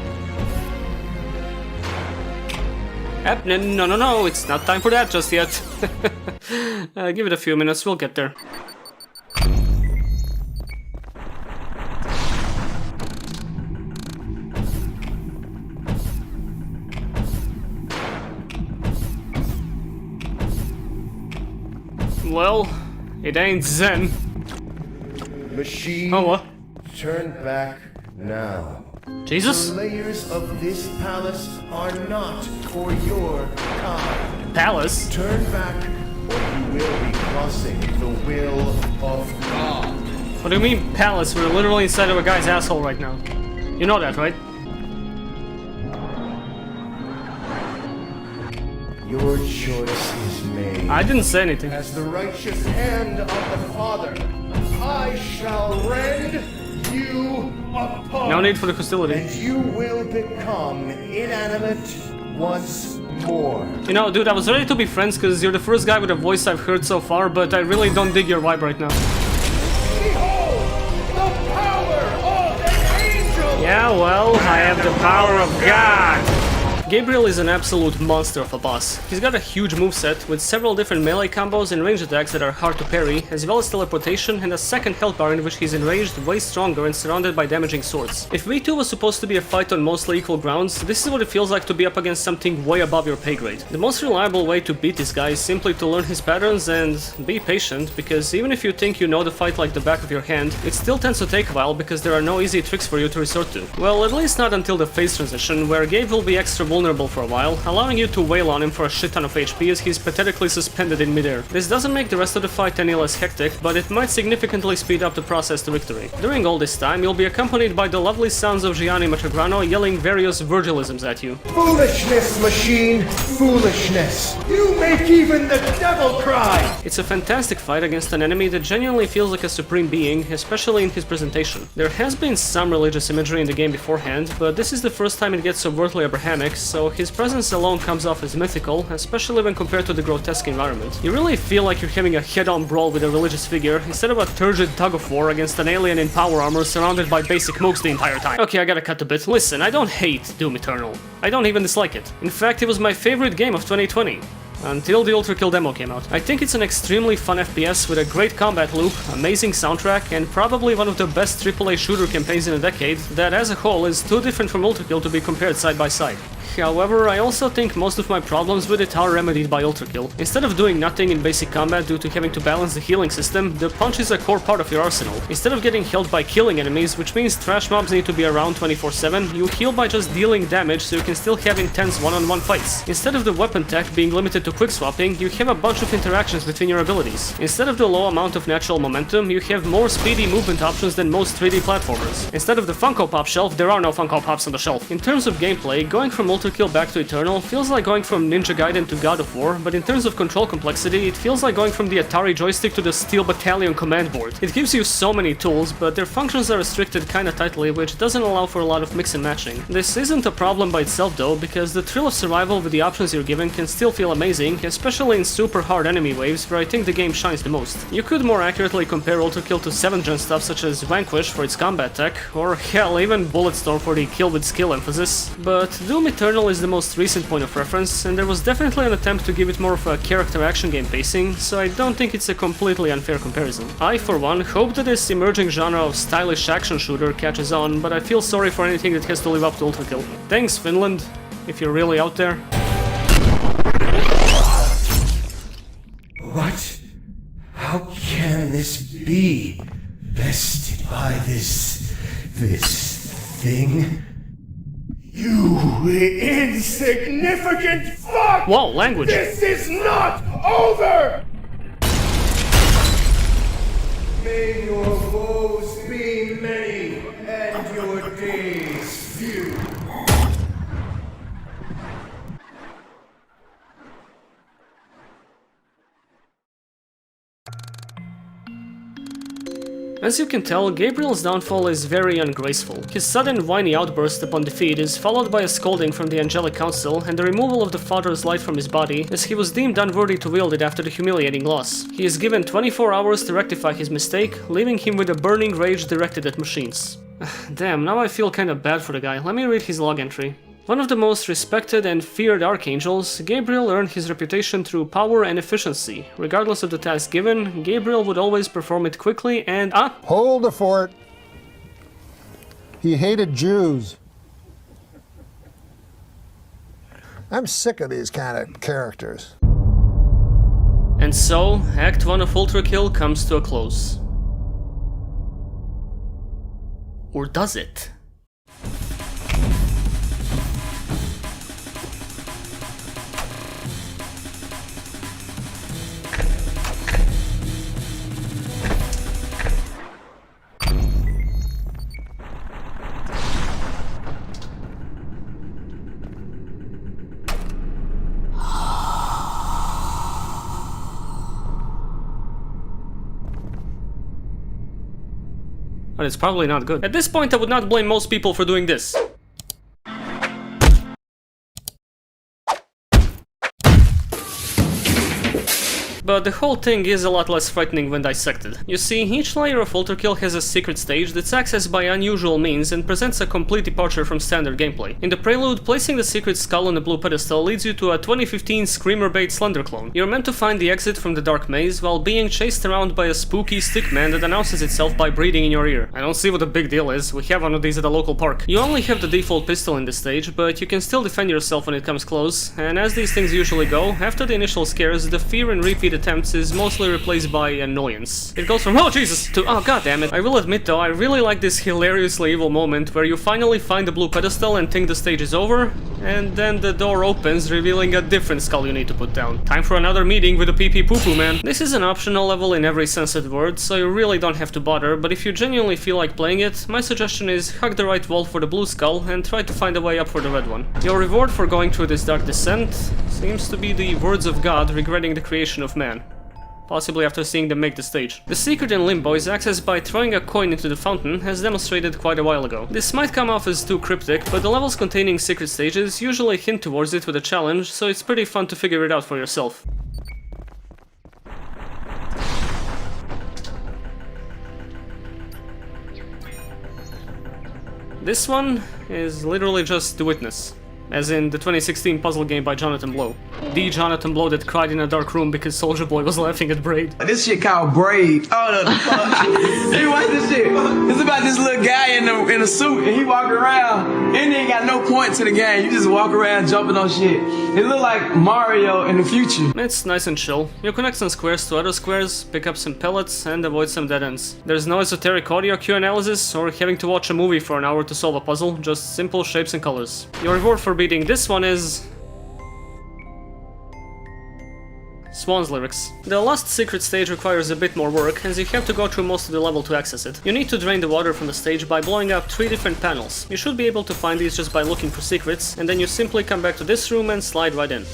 No, it's not time for that just yet. Give it a few minutes, we'll get there. Well, it ain't Zen. Machine, oh, what? Turn back now. Jesus? The layers of this palace are not for your kind. Palace? Turn back, or you will be crossing the will of God. What do you mean, palace? We're literally inside of a guy's asshole right now. You know that, right? Your choice is made. I didn't say anything. As the righteous hand of the Father, I shall rend you apart. No need for the hostility. And you will become inanimate once more. You know, dude, I was ready to be friends because you're the first guy with a voice I've heard so far, but I really don't dig your vibe right now. Behold, the power of an angel! Yeah, well, I have the power of God! Gabriel is an absolute monster of a boss. He's got a huge moveset with several different melee combos and range attacks that are hard to parry, as well as teleportation and a second health bar in which he's enraged, way stronger and surrounded by damaging swords. If V2 was supposed to be a fight on mostly equal grounds, this is what it feels like to be up against something way above your pay grade. The most reliable way to beat this guy is simply to learn his patterns and be patient, because even if you think you know the fight like the back of your hand, it still tends to take a while because there are no easy tricks for you to resort to. Well, at least not until the phase transition, where Gabe will be extra vulnerable for a while, allowing you to wail on him for a shit ton of HP as he's pathetically suspended in midair. This doesn't make the rest of the fight any less hectic, but it might significantly speed up the process to victory. During all this time, you'll be accompanied by the lovely sounds of Gianni Matagrano yelling various Virgilisms at you. Foolishness, machine! Foolishness! You make even the devil cry! It's a fantastic fight against an enemy that genuinely feels like a supreme being, especially in his presentation. There has been some religious imagery in the game beforehand, but this is the first time it gets so overtly Abrahamic, so his presence alone comes off as mythical, especially when compared to the grotesque environment. You really feel like you're having a head-on brawl with a religious figure, instead of a turgid tug-of-war against an alien in power armor surrounded by basic mooks the entire time. Okay, I gotta cut a bit. Listen, I don't hate Doom Eternal. I don't even dislike it. In fact, it was my favorite game of 2020. Until the ULTRAKILL demo came out. I think it's an extremely fun FPS with a great combat loop, amazing soundtrack, and probably one of the best AAA shooter campaigns in a decade that as a whole is too different from ULTRAKILL to be compared side by side. However, I also think most of my problems with it are remedied by ULTRAKILL. Instead of doing nothing in basic combat due to having to balance the healing system, the punch is a core part of your arsenal. Instead of getting healed by killing enemies, which means trash mobs need to be around 24/7, you heal by just dealing damage so you can still have intense one-on-one fights. Instead of the weapon tech being limited to quick swapping, you have a bunch of interactions between your abilities. Instead of the low amount of natural momentum, you have more speedy movement options than most 3D platformers. Instead of the Funko Pop shelf, there are no Funko Pops on the shelf. In terms of gameplay, going from ULTRAKILL back to Eternal feels like going from Ninja Gaiden to God of War, but in terms of control complexity, it feels like going from the Atari joystick to the Steel Battalion command board. It gives you so many tools, but their functions are restricted kinda tightly, which doesn't allow for a lot of mix and matching. This isn't a problem by itself though, because the thrill of survival with the options you're given can still feel amazing, especially in super hard enemy waves where I think the game shines the most. You could more accurately compare ULTRAKILL to 7th gen stuff such as Vanquish for its combat tech, or hell, even Bulletstorm for the kill with skill emphasis. But Doom Eternal is the most recent point of reference, and there was definitely an attempt to give it more of a character action game pacing, so I don't think it's a completely unfair comparison. I, for one, hope that this emerging genre of stylish action shooter catches on, but I feel sorry for anything that has to live up to ULTRAKILL. Thanks, Finland, if you're really out there. What? How can this be? Bested by this thing? You insignificant fuck! Whoa, language! This is not over! May your woes be many and your days few. As you can tell, Gabriel's downfall is very ungraceful. His sudden whiny outburst upon defeat is followed by a scolding from the Angelic Council and the removal of the Father's light from his body, as he was deemed unworthy to wield it after the humiliating loss. He is given 24 hours to rectify his mistake, leaving him with a burning rage directed at machines. Damn, now I feel kinda bad for the guy. Let me read his log entry. One of the most respected and feared archangels, Gabriel earned his reputation through power and efficiency. Regardless of the task given, Gabriel would always perform it quickly and Hold the fort. He hated Jews. I'm sick of these kind of characters. And so, Act 1 of ULTRAKILL comes to a close. Or does it? But it's probably not good. At this point, I would not blame most people for doing this. But the whole thing is a lot less frightening when dissected. You see, each layer of ULTRAKILL has a secret stage that's accessed by unusual means and presents a complete departure from standard gameplay. In the prelude, placing the secret skull on a blue pedestal leads you to a 2015 Screamer bait Slender clone. You're meant to find the exit from the dark maze while being chased around by a spooky stickman that announces itself by breathing in your ear. I don't see what the big deal is, we have one of these at a local park. You only have the default pistol in this stage, but you can still defend yourself when it comes close, and as these things usually go, after the initial scares, the fear and repeat attempts is mostly replaced by annoyance. It goes from oh Jesus to oh goddammit. I will admit though, I really like this hilariously evil moment where you finally find the blue pedestal and think the stage is over, and then the door opens revealing a different skull you need to put down. Time for another meeting with the pee-pee poo-poo man. This is an optional level in every sense of the word, so you really don't have to bother, but if you genuinely feel like playing it, my suggestion is hug the right wall for the blue skull and try to find a way up for the red one. Your reward for going through this dark descent seems to be the words of God regretting the creation of man. Possibly after seeing them make the stage. The secret in Limbo is accessed by throwing a coin into the fountain, as demonstrated quite a while ago. This might come off as too cryptic, but the levels containing secret stages usually hint towards it with a challenge, so it's pretty fun to figure it out for yourself. This one is literally just The Witness. As in the 2016 puzzle game by Jonathan Blow. The Jonathan Blow that cried in a dark room because Soulja Boy was laughing at Braid. This shit called Braid. Oh, the fuck. Hey, watch this shit. It's about this little guy in a suit and he walk around and he ain't got no point to the game. You just walk around jumping on shit. It look like Mario in the future. It's nice and chill. You connect some squares to other squares, pick up some pellets, and avoid some dead ends. There's no esoteric audio cue analysis or having to watch a movie for an hour to solve a puzzle, just simple shapes and colors. Your reward for beating this one is Swan's lyrics. The last secret stage requires a bit more work, as you have to go through most of the level to access it. You need to drain the water from the stage by blowing up 3 different panels. You should be able to find these just by looking for secrets, and then you simply come back to this room and slide right in.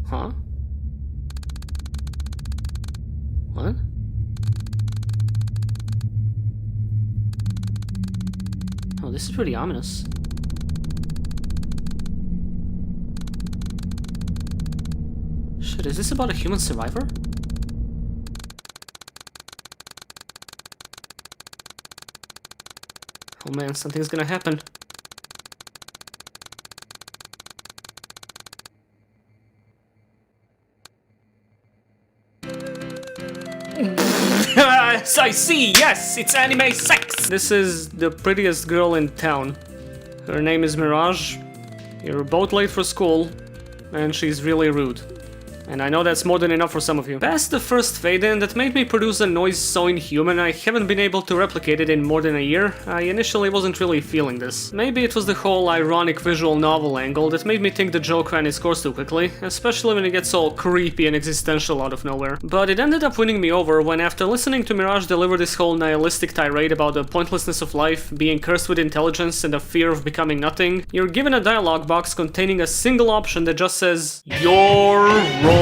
Huh? What? Oh, this is pretty ominous. Shit, is this about a human survivor? Oh man, something's gonna happen. I see, yes, it's anime sex! This is the prettiest girl in town. Her name is Mirage. You're both late for school, and she's really rude. And I know that's more than enough for some of you. Past the first fade-in that made me produce a noise so inhuman I haven't been able to replicate it in more than a year, I initially wasn't really feeling this. Maybe it was the whole ironic visual novel angle that made me think the joke ran its course too quickly, especially when it gets all creepy and existential out of nowhere. But it ended up winning me over when, after listening to Mirage deliver this whole nihilistic tirade about the pointlessness of life, being cursed with intelligence and the fear of becoming nothing, you're given a dialogue box containing a single option that just says, "You're wrong."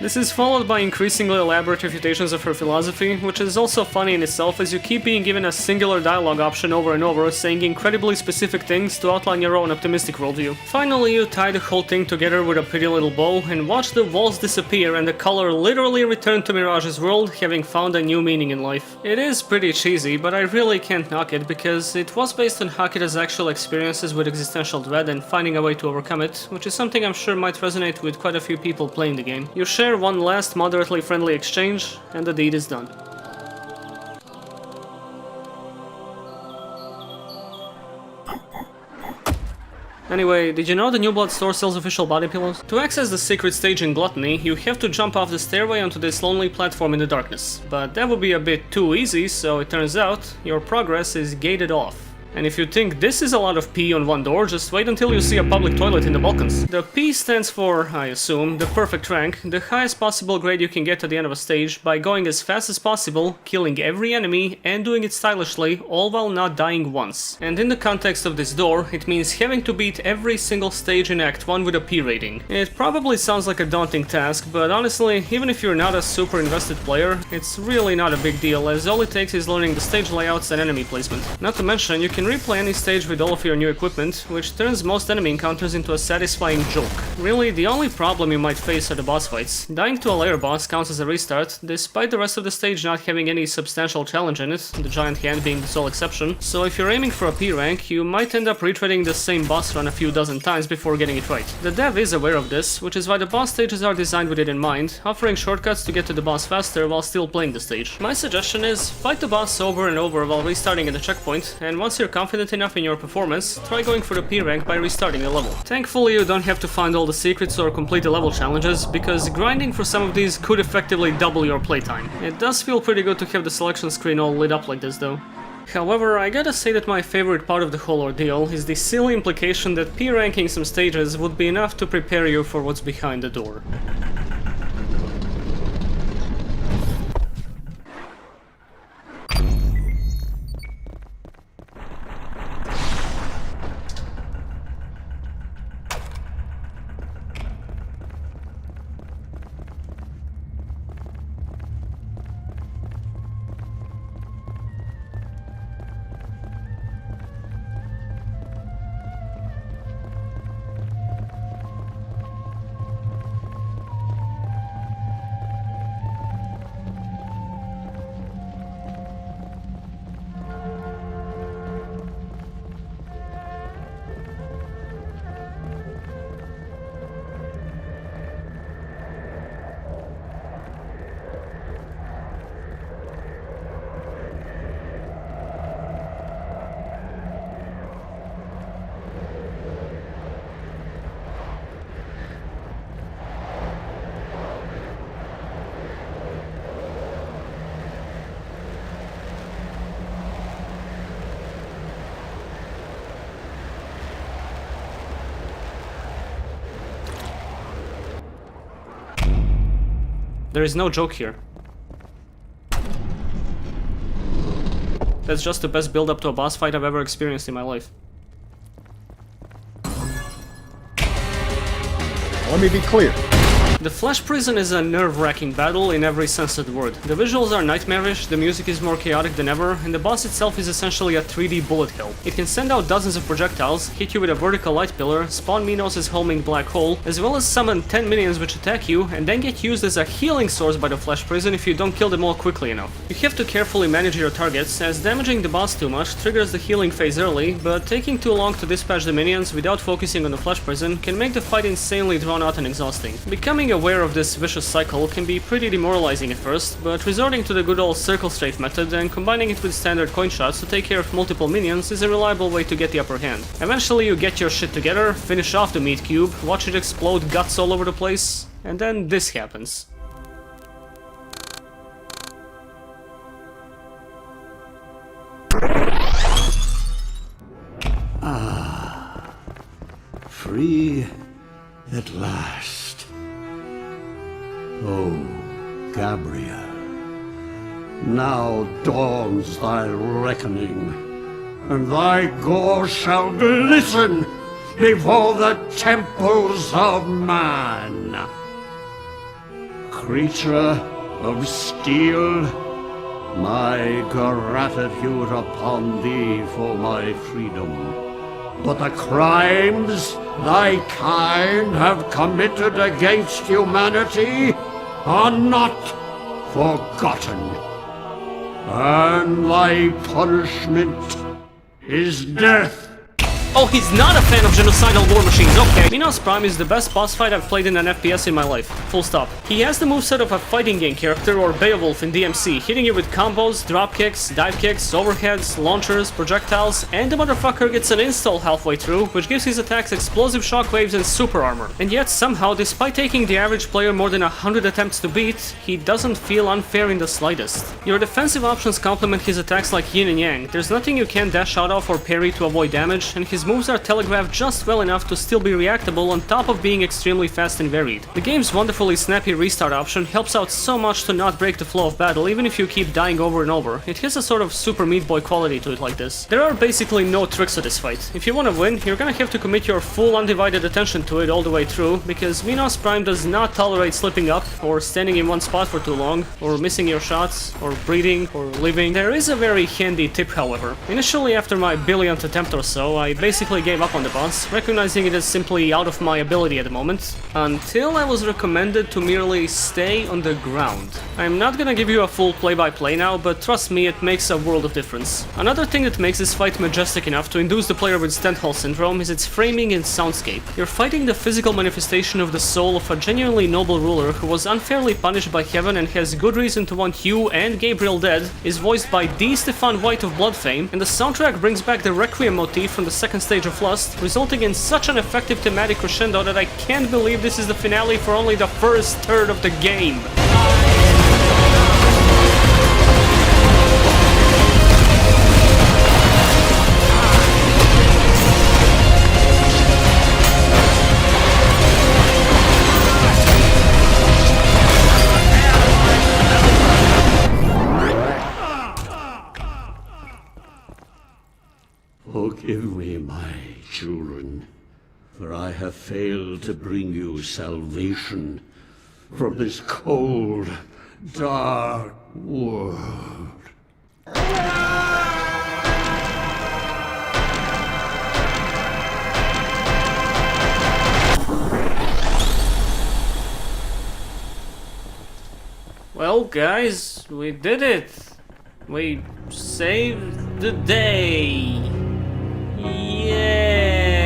This is followed by increasingly elaborate refutations of her philosophy, which is also funny in itself as you keep being given a singular dialogue option over and over, saying incredibly specific things to outline your own optimistic worldview. Finally, you tie the whole thing together with a pretty little bow and watch the walls disappear and the color literally return to Mirage's world, having found a new meaning in life. It is pretty cheesy, but I really can't knock it because it was based on Hakita's actual experiences with existential dread and finding a way to overcome it, which is something I'm sure might resonate with quite a few people playing the game. You share one last moderately friendly exchange, and the deed is done. Anyway, did you know the New Blood store sells official body pillows? To access the secret stage in Gluttony, you have to jump off the stairway onto this lonely platform in the darkness. But that would be a bit too easy, so it turns out your progress is gated off. And if you think this is a lot of P on one door, just wait until you see a public toilet in the Balkans. The P stands for, I assume, the perfect rank, the highest possible grade you can get at the end of a stage by going as fast as possible, killing every enemy, and doing it stylishly, all while not dying once. And in the context of this door, it means having to beat every single stage in Act 1 with a P rating. It probably sounds like a daunting task, but honestly, even if you're not a super invested player, it's really not a big deal, as all it takes is learning the stage layouts and enemy placement. Not to mention, you can replay any stage with all of your new equipment, which turns most enemy encounters into a satisfying joke. Really, the only problem you might face are the boss fights. Dying to a layer boss counts as a restart, despite the rest of the stage not having any substantial challenge in it, the giant hand being the sole exception, so if you're aiming for a P rank, you might end up retreading the same boss run a few dozen times before getting it right. The dev is aware of this, which is why the boss stages are designed with it in mind, offering shortcuts to get to the boss faster while still playing the stage. My suggestion is, fight the boss over and over while restarting at the checkpoint, and once you're confident enough in your performance, try going for the P rank by restarting the level. Thankfully, you don't have to find all the secrets or complete the level challenges, because grinding for some of these could effectively double your playtime. It does feel pretty good to have the selection screen all lit up like this though. However, I gotta say that my favorite part of the whole ordeal is the silly implication that P ranking some stages would be enough to prepare you for what's behind the door. There is no joke here. That's just the best build-up to a boss fight I've ever experienced in my life. Let me be clear. The Flesh Prison is a nerve-wracking battle in every sense of the word. The visuals are nightmarish, the music is more chaotic than ever, and the boss itself is essentially a 3D bullet hell. It can send out dozens of projectiles, hit you with a vertical light pillar, spawn Minos' homing black hole, as well as summon 10 minions which attack you, and then get used as a healing source by the Flesh Prison if you don't kill them all quickly enough. You have to carefully manage your targets, as damaging the boss too much triggers the healing phase early, but taking too long to dispatch the minions without focusing on the Flesh Prison can make the fight insanely drawn out and exhausting. Becoming aware of this vicious cycle can be pretty demoralizing at first, but resorting to the good old circle strafe method and combining it with standard coin shots to take care of multiple minions is a reliable way to get the upper hand. Eventually you get your shit together, finish off the meat cube, watch it explode guts all over the place, and then this happens. Ah, free at last. Oh, Gabriel, now dawns thy reckoning, and thy gore shall glisten before the temples of man. Creature of steel, my gratitude upon thee for my freedom. But the crimes thy kind have committed against humanity are not forgotten, and thy punishment is death. Oh, he's not a fan of genocidal war machines, okay. Minos Prime is the best boss fight I've played in an FPS in my life, full stop. He has the moveset of a fighting game character or Beowulf in DMC, hitting you with combos, drop kicks, dive kicks, overheads, launchers, projectiles, and the motherfucker gets an install halfway through, which gives his attacks explosive shockwaves and super armor. And yet, somehow, despite taking the average player more than 100 attempts to beat, he doesn't feel unfair in the slightest. Your defensive options complement his attacks like yin and yang. There's nothing you can dash out of or parry to avoid damage, and his moves are telegraphed just well enough to still be reactable on top of being extremely fast and varied. The game's wonderfully snappy restart option helps out so much to not break the flow of battle even if you keep dying over and over. It has a sort of Super Meat Boy quality to it like this. There are basically no tricks to this fight. If you want to win, you're gonna have to commit your full undivided attention to it all the way through, because Minos Prime does not tolerate slipping up, or standing in one spot for too long, or missing your shots, or breathing, or living. There is a very handy tip, however. Initially, after my billionth attempt or so, I basically gave up on the boss, recognizing it as simply out of my ability at the moment, until I was recommended to merely stay on the ground. I'm not gonna give you a full play-by-play now, but trust me, it makes a world of difference. Another thing that makes this fight majestic enough to induce the player with Stendhal syndrome is its framing and soundscape. You're fighting the physical manifestation of the soul of a genuinely noble ruler who was unfairly punished by heaven and has good reason to want you and Gabriel dead, is voiced by D. Stefan White of Blood fame, and the soundtrack brings back the Requiem motif from the second stage of Lust, resulting in such an effective thematic crescendo that I can't believe this is the finale for only the first third of the game. Forgive me, my children, for I have failed to bring you salvation from this cold, dark world. Well, guys, we did it. We saved the day. Yay!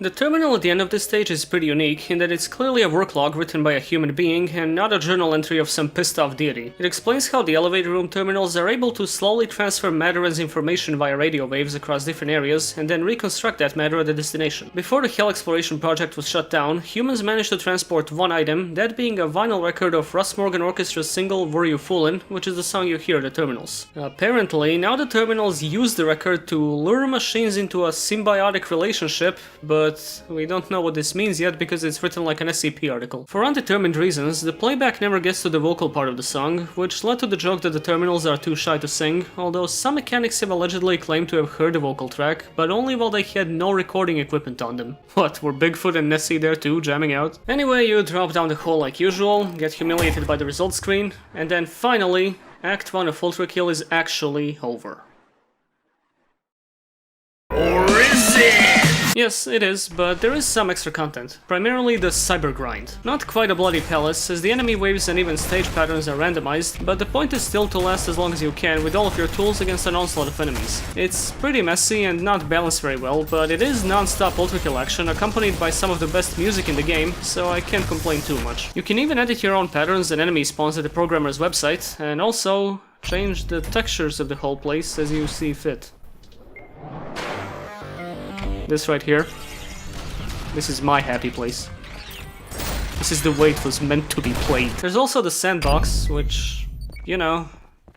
The terminal at the end of this stage is pretty unique in that it's clearly a work log written by a human being and not a journal entry of some pissed off deity. It explains how the elevator room terminals are able to slowly transfer matter as information via radio waves across different areas and then reconstruct that matter at the destination. Before the Hell Exploration project was shut down, humans managed to transport one item, that being a vinyl record of Russ Morgan Orchestra's single Were You Foolin', which is the song you hear at the terminals. Apparently, now the terminals use the record to lure machines into a symbiotic relationship, but but we don't know what this means yet because it's written like an SCP article. For undetermined reasons, the playback never gets to the vocal part of the song, which led to the joke that the terminals are too shy to sing, although some mechanics have allegedly claimed to have heard the vocal track, but only while they had no recording equipment on them. What, were Bigfoot and Nessie there too, jamming out? Anyway, you drop down the hole like usual, get humiliated by the results screen, and then finally, Act 1 of ULTRAKILL is actually over. Or is it? Yes, it is, but there is some extra content, primarily the cyber grind. Not quite a bloody palace, as the enemy waves and even stage patterns are randomized, but the point is still to last as long as you can with all of your tools against an onslaught of enemies. It's pretty messy and not balanced very well, but it is non-stop ULTRAKILL action accompanied by some of the best music in the game, so I can't complain too much. You can even edit your own patterns and enemy spawns at the programmer's website, and also change the textures of the whole place as you see fit. This right here, this is my happy place. This is the way it was meant to be played. There's also the sandbox, which, you know,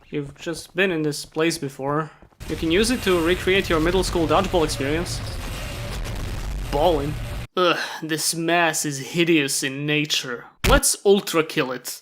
you've just been in this place before. You can use it to recreate your middle school dodgeball experience. Ballin'. Ugh, this mass is hideous in nature. Let's ULTRAKILL it.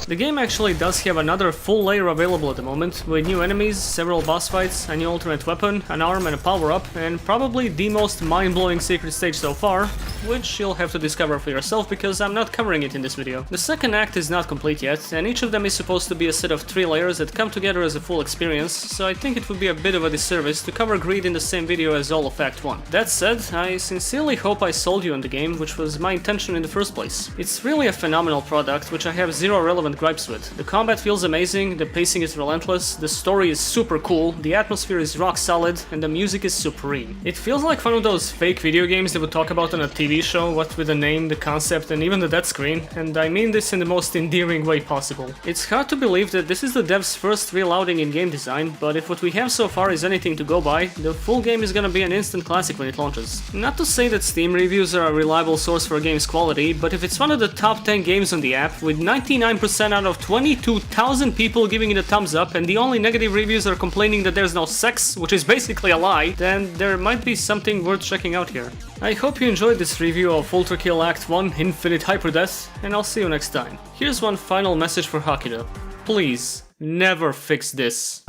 The game actually does have another full layer available at the moment, with new enemies, several boss fights, a new ultimate weapon, an arm and a power-up, and probably the most mind-blowing secret stage so far, which you'll have to discover for yourself because I'm not covering it in this video. The second act is not complete yet, and each of them is supposed to be a set of 3 layers that come together as a full experience, so I think it would be a bit of a disservice to cover Greed in the same video as all of Act 1. That said, I sincerely hope I sold you on the game, which was my intention in the first place. It's really a phenomenal product, which I have zero relevant gripes with. The combat feels amazing, the pacing is relentless, the story is super cool, the atmosphere is rock solid, and the music is supreme. It feels like one of those fake video games they would talk about on a TV show, what with the name, the concept, and even the death screen, and I mean this in the most endearing way possible. It's hard to believe that this is the devs' first real outing in game design, but if what we have so far is anything to go by, the full game is gonna be an instant classic when it launches. Not to say that Steam reviews are a reliable source for a game's quality, but if it's one of the top 10 games on the app, with 99% out of 22,000 people giving it a thumbs up, and the only negative reviews are complaining that there's no sex, which is basically a lie, then there might be something worth checking out here. I hope you enjoyed this review of ULTRAKILL Act 1 Infinite HYPERDEATH, and I'll see you next time. Here's one final message for Hakida. Please, never fix this.